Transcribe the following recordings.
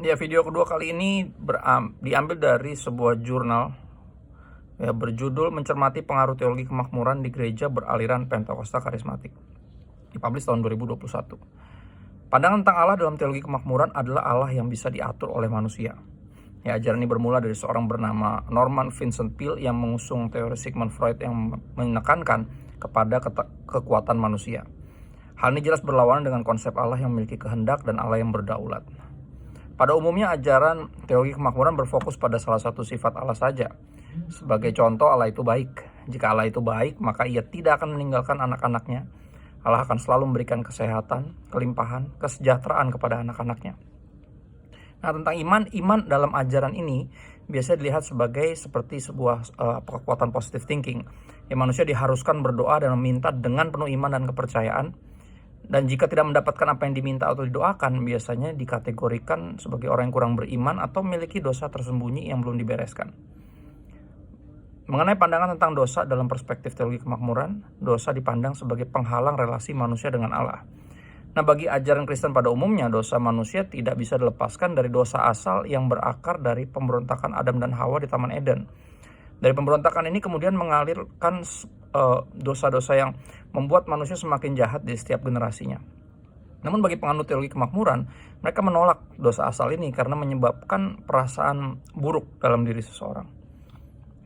Ya, video kedua kali ini diambil dari sebuah jurnal ya, berjudul Mencermati Pengaruh Teologi Kemakmuran di Gereja Beraliran Pentakosta Karismatik. Dipublish tahun 2021. Pandangan tentang Allah dalam teologi kemakmuran adalah Allah yang bisa diatur oleh manusia. Ya, ajaran ini bermula dari seorang bernama Norman Vincent Peale yang mengusung teori Sigmund Freud yang menekankan kepada kekuatan manusia. Hal ini jelas berlawanan dengan konsep Allah yang memiliki kehendak dan Allah yang berdaulat. Pada umumnya ajaran teologi kemakmuran berfokus pada salah satu sifat Allah saja. Sebagai contoh, Allah itu baik. Jika Allah itu baik, maka ia tidak akan meninggalkan anak-anaknya. Allah akan selalu memberikan kesehatan, kelimpahan, kesejahteraan kepada anak-anaknya. Nah, tentang iman dalam ajaran ini biasa dilihat sebagai seperti sebuah kekuatan positive thinking. Manusia diharuskan berdoa dan meminta dengan penuh iman dan kepercayaan. Dan jika tidak mendapatkan apa yang diminta atau didoakan, biasanya dikategorikan sebagai orang yang kurang beriman atau memiliki dosa tersembunyi yang belum dibereskan. Mengenai pandangan tentang dosa dalam perspektif teologi kemakmuran, dosa dipandang sebagai penghalang relasi manusia dengan Allah. Nah, bagi ajaran Kristen pada umumnya, dosa manusia tidak bisa dilepaskan dari dosa asal yang berakar dari pemberontakan Adam dan Hawa di Taman Eden. Dari pemberontakan ini kemudian mengalirkan dosa-dosa yang membuat manusia semakin jahat di setiap generasinya. Namun bagi penganut teologi kemakmuran, mereka menolak dosa asal ini karena menyebabkan perasaan buruk dalam diri seseorang.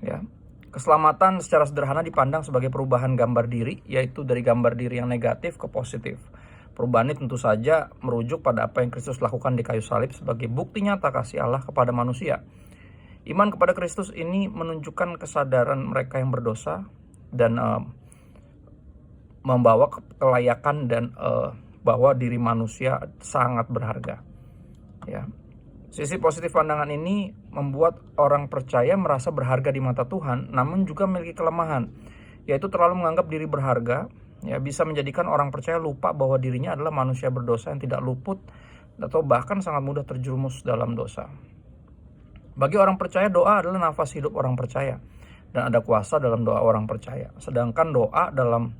Ya. Keselamatan secara sederhana dipandang sebagai perubahan gambar diri, yaitu dari gambar diri yang negatif ke positif. Perubahan ini tentu saja merujuk pada apa yang Kristus lakukan di kayu salib sebagai bukti nyata kasih Allah kepada manusia. Iman kepada Kristus ini menunjukkan kesadaran mereka yang berdosa dan membawa kelayakan dan bahwa diri manusia sangat berharga. Ya. Sisi positif pandangan ini membuat orang percaya merasa berharga di mata Tuhan, namun juga memiliki kelemahan, yaitu terlalu menganggap diri berharga. Ya, bisa menjadikan orang percaya lupa bahwa dirinya adalah manusia berdosa yang tidak luput atau bahkan sangat mudah terjerumus dalam dosa. Bagi orang percaya, doa adalah nafas hidup orang percaya dan ada kuasa dalam doa orang percaya. Sedangkan doa dalam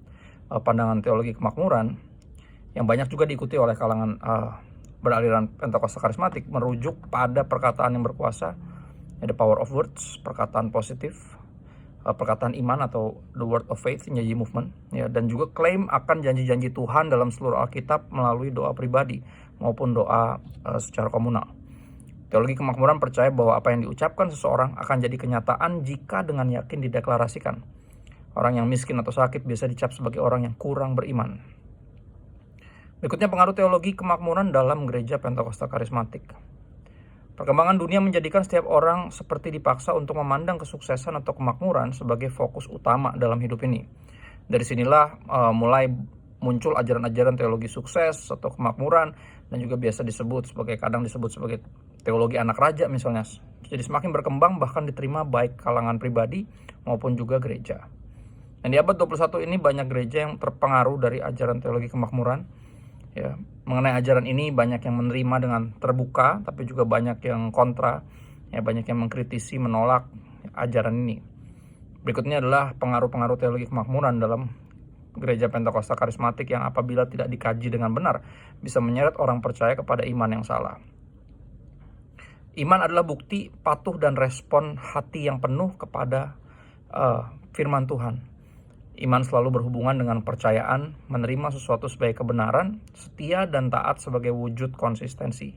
pandangan teologi kemakmuran yang banyak juga diikuti oleh kalangan beraliran Pentakosta Karismatik merujuk pada perkataan yang berkuasa, the power of words, perkataan positif, perkataan iman atau the word of faith, janji movement, ya, dan juga klaim akan janji-janji Tuhan dalam seluruh Alkitab melalui doa pribadi maupun doa secara komunal. Teologi kemakmuran percaya bahwa apa yang diucapkan seseorang akan jadi kenyataan jika dengan yakin dideklarasikan. Orang yang miskin atau sakit biasa dicap sebagai orang yang kurang beriman. Berikutnya pengaruh teologi kemakmuran dalam gereja Pentakosta Karismatik. Perkembangan dunia menjadikan setiap orang seperti dipaksa untuk memandang kesuksesan atau kemakmuran sebagai fokus utama dalam hidup ini. Dari sinilah mulai muncul ajaran-ajaran teologi sukses atau kemakmuran dan juga biasa kadang disebut sebagai teologi anak raja misalnya. Jadi semakin berkembang bahkan diterima baik kalangan pribadi maupun juga gereja. Dan di abad 21 ini banyak gereja yang terpengaruh dari ajaran teologi kemakmuran. Ya, mengenai ajaran ini banyak yang menerima dengan terbuka, tapi juga banyak yang kontra, ya, banyak yang mengkritisi, menolak ajaran ini. Berikutnya adalah pengaruh-pengaruh teologi kemakmuran dalam gereja Pentakosta Karismatik yang apabila tidak dikaji dengan benar, bisa menyeret orang percaya kepada iman yang salah. Iman adalah bukti patuh dan respon hati yang penuh kepada firman Tuhan. Iman selalu berhubungan dengan percayaan, menerima sesuatu sebagai kebenaran, setia dan taat sebagai wujud konsistensi.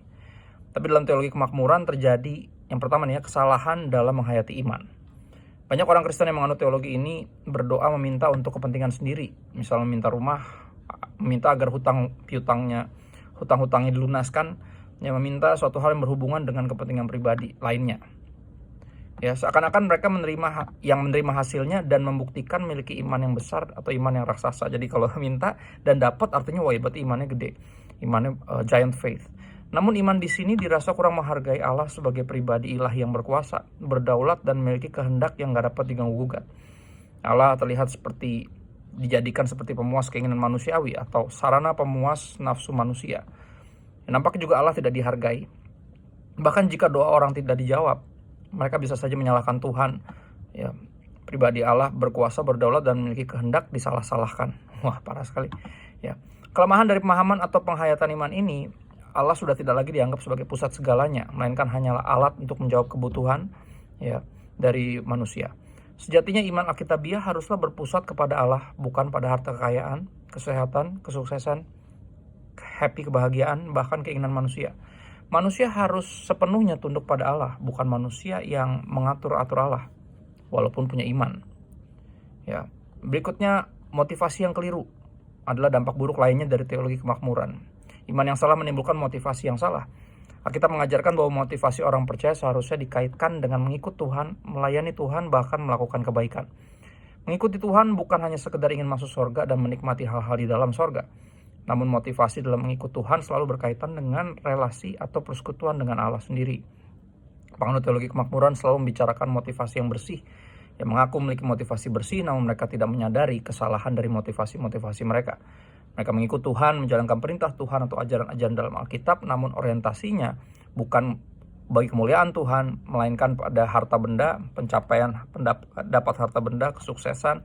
Tapi dalam teologi kemakmuran terjadi yang pertama nih, kesalahan dalam menghayati iman. Banyak orang Kristen yang menganut teologi ini berdoa meminta untuk kepentingan sendiri, misalnya meminta rumah, meminta agar hutang-hutangnya dilunaskan, yang meminta suatu hal yang berhubungan dengan kepentingan pribadi lainnya. Ya, seakan-akan mereka menerima hasilnya dan membuktikan memiliki iman yang besar atau iman yang raksasa. Jadi kalau minta dan dapat artinya wah, berarti imannya gede, imannya giant faith. Namun iman di sini dirasa kurang menghargai Allah sebagai pribadi ilahi yang berkuasa, berdaulat dan memiliki kehendak yang gak dapat diganggu-gugat. Allah terlihat dijadikan seperti pemuas keinginan manusiawi atau sarana pemuas nafsu manusia. Nampaknya juga Allah tidak dihargai. Bahkan jika doa orang tidak dijawab, mereka bisa saja menyalahkan Tuhan. Ya, pribadi Allah berkuasa, berdaulat dan memiliki kehendak disalah-salahkan. Wah, parah sekali. Ya, kelemahan dari pemahaman atau penghayatan iman ini Allah sudah tidak lagi dianggap sebagai pusat segalanya, melainkan hanyalah alat untuk menjawab kebutuhan ya dari manusia. Sejatinya iman Alkitabiah haruslah berpusat kepada Allah, bukan pada harta kekayaan, kesehatan, kesuksesan, happy, kebahagiaan, bahkan keinginan manusia. Manusia harus sepenuhnya tunduk pada Allah, bukan manusia yang mengatur-atur Allah, walaupun punya iman. Ya. Berikutnya, motivasi yang keliru adalah dampak buruk lainnya dari teologi kemakmuran. Iman yang salah menimbulkan motivasi yang salah. Alkitab mengajarkan bahwa motivasi orang percaya seharusnya dikaitkan dengan mengikut Tuhan, melayani Tuhan, bahkan melakukan kebaikan. Mengikuti Tuhan bukan hanya sekedar ingin masuk surga dan menikmati hal-hal di dalam surga. Namun motivasi dalam mengikut Tuhan selalu berkaitan dengan relasi atau persekutuan dengan Allah sendiri. Penganut teologi kemakmuran selalu membicarakan motivasi yang bersih, yang mengaku memiliki motivasi bersih, namun mereka tidak menyadari kesalahan dari motivasi-motivasi mereka. Mereka mengikut Tuhan, menjalankan perintah Tuhan atau ajaran-ajaran dalam Alkitab, namun orientasinya bukan bagi kemuliaan Tuhan, melainkan pada harta benda, pencapaian dapat harta benda, kesuksesan,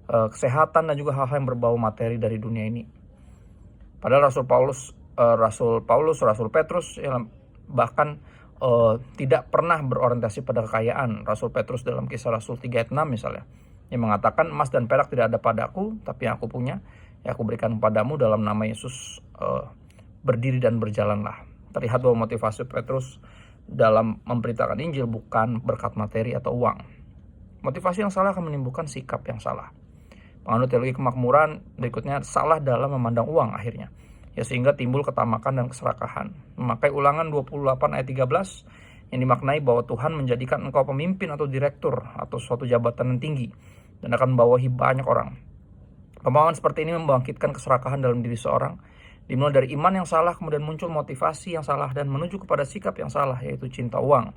kesehatan, dan juga hal-hal yang berbau materi dari dunia ini. Padahal Rasul Petrus bahkan tidak pernah berorientasi pada kekayaan. Rasul Petrus dalam Kisah Rasul 3 ayat 6 misalnya, yang mengatakan, emas dan perak tidak ada padaku, tapi yang aku punya ya aku berikan padamu, dalam nama Yesus berdiri dan berjalanlah. Terlihat bahwa motivasi Petrus dalam memberitakan Injil bukan berkat materi atau uang. Motivasi yang salah akan menimbulkan sikap yang salah. Penganut teologi kemakmuran berikutnya salah dalam memandang uang akhirnya, ya sehingga timbul ketamakan dan keserakahan. Memakai Ulangan 28 ayat 13 yang dimaknai bahwa Tuhan menjadikan engkau pemimpin atau direktur atau suatu jabatan yang tinggi dan akan membawahi banyak orang. Pemahaman seperti ini membangkitkan keserakahan dalam diri seorang, dimulai dari iman yang salah, kemudian muncul motivasi yang salah dan menuju kepada sikap yang salah, yaitu cinta uang.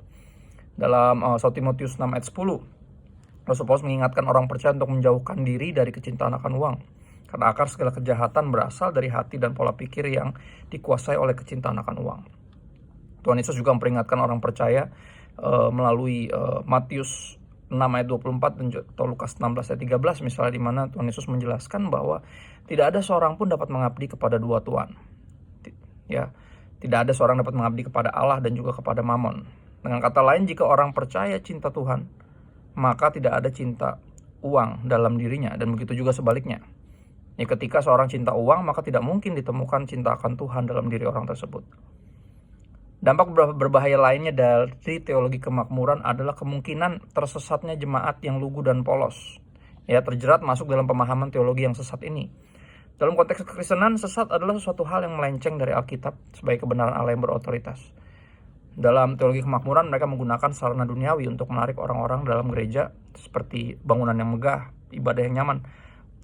Dalam 1 Timotius 6 ayat 10, Rasul Paulus mengingatkan orang percaya untuk menjauhkan diri dari kecintaan akan uang, karena akar segala kejahatan berasal dari hati dan pola pikir yang dikuasai oleh kecintaan akan uang. Tuhan Yesus juga memperingatkan orang percaya melalui Matius 6 ayat 24 dan atau Lukas 16 ayat 13 misalnya, di mana Tuhan Yesus menjelaskan bahwa tidak ada seorang pun dapat mengabdi kepada dua tuan. Ya, tidak ada seorang dapat mengabdi kepada Allah dan juga kepada Mamon. Dengan kata lain, jika orang percaya cinta Tuhan, maka tidak ada cinta uang dalam dirinya, dan begitu juga sebaliknya. Ya, ketika seorang cinta uang, maka tidak mungkin ditemukan cinta akan Tuhan dalam diri orang tersebut. Dampak berbahaya lainnya dari teologi kemakmuran adalah kemungkinan tersesatnya jemaat yang lugu dan polos, ya terjerat masuk dalam pemahaman teologi yang sesat ini. Dalam konteks kekristenan, sesat adalah sesuatu hal yang melenceng dari Alkitab sebagai kebenaran Allah yang berotoritas. Dalam teologi kemakmuran, mereka menggunakan sarana duniawi untuk menarik orang-orang dalam gereja, seperti bangunan yang megah, ibadah yang nyaman,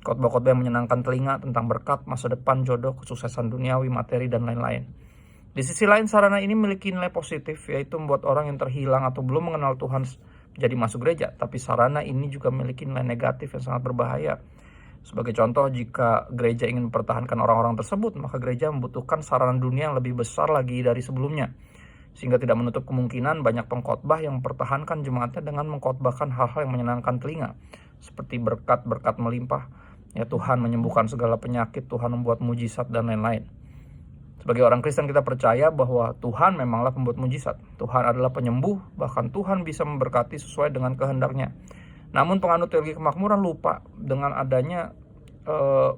khotbah-khotbah yang menyenangkan telinga tentang berkat, masa depan, jodoh, kesuksesan duniawi, materi, dan lain-lain. Di sisi lain, sarana ini memiliki nilai positif, yaitu membuat orang yang terhilang atau belum mengenal Tuhan jadi masuk gereja. Tapi sarana ini juga memiliki nilai negatif yang sangat berbahaya. Sebagai contoh, jika gereja ingin mempertahankan orang-orang tersebut, maka gereja membutuhkan sarana dunia yang lebih besar lagi dari sebelumnya. Sehingga tidak menutup kemungkinan banyak pengkhotbah yang mempertahankan jemaatnya dengan mengkhotbahkan hal-hal yang menyenangkan telinga, seperti berkat-berkat melimpah, ya Tuhan menyembuhkan segala penyakit, Tuhan membuat mujizat, dan lain-lain. Sebagai orang Kristen, kita percaya bahwa Tuhan memanglah pembuat mujizat. Tuhan adalah penyembuh, bahkan Tuhan bisa memberkati sesuai dengan kehendaknya. Namun penganut teologi kemakmuran lupa dengan adanya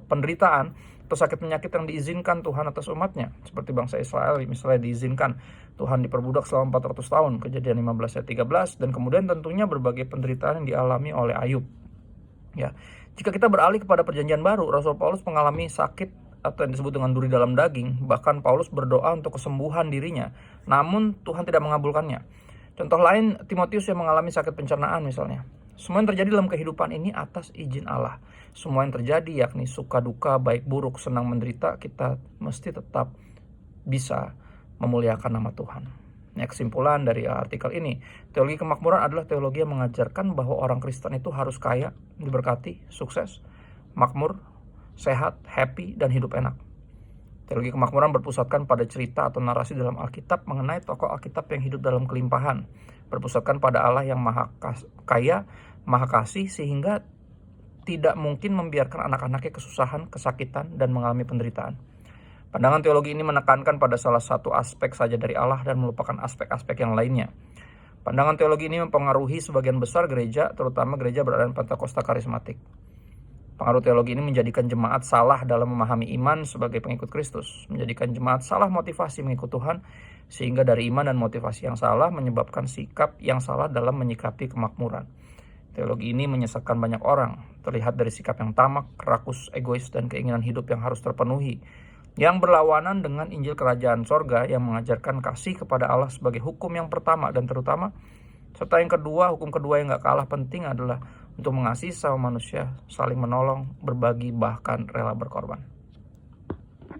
penderitaan atau sakit penyakit yang diizinkan Tuhan atas umatnya. Seperti bangsa Israel misalnya diizinkan Tuhan diperbudak selama 400 tahun, Kejadian 15 ayat 13, dan kemudian tentunya berbagai penderitaan yang dialami oleh Ayub. Ya, jika kita beralih kepada perjanjian baru, Rasul Paulus mengalami sakit atau yang disebut dengan duri dalam daging. Bahkan Paulus berdoa untuk kesembuhan dirinya, namun Tuhan tidak mengabulkannya. Contoh lain, Timotius yang mengalami sakit pencernaan misalnya. Semua yang terjadi dalam kehidupan ini atas izin Allah. Semua yang terjadi, yakni suka duka, baik buruk, senang menderita, kita mesti tetap bisa memuliakan nama Tuhan. Nah, kesimpulan dari artikel ini, teologi kemakmuran adalah teologi yang mengajarkan bahwa orang Kristen itu harus kaya, diberkati, sukses, makmur, sehat, happy, dan hidup enak. Teologi kemakmuran berpusatkan pada cerita atau narasi dalam Alkitab mengenai tokoh Alkitab yang hidup dalam kelimpahan. Berpusatkan pada Allah yang maha kaya, maha kasih, sehingga tidak mungkin membiarkan anak-anaknya kesusahan, kesakitan, dan mengalami penderitaan. Pandangan teologi ini menekankan pada salah satu aspek saja dari Allah dan melupakan aspek-aspek yang lainnya. Pandangan teologi ini mempengaruhi sebagian besar gereja, terutama gereja beraliran Pentakosta karismatik. Pengaruh teologi ini menjadikan jemaat salah dalam memahami iman sebagai pengikut Kristus, menjadikan jemaat salah motivasi mengikut Tuhan, sehingga dari iman dan motivasi yang salah menyebabkan sikap yang salah dalam menyikapi kemakmuran. Teologi ini menyesatkan banyak orang, terlihat dari sikap yang tamak, rakus, egois, dan keinginan hidup yang harus terpenuhi, yang berlawanan dengan Injil Kerajaan Sorga yang mengajarkan kasih kepada Allah sebagai hukum yang pertama dan terutama, serta yang kedua, hukum kedua yang gak kalah penting adalah untuk mengasihi sama manusia, saling menolong, berbagi, bahkan rela berkorban.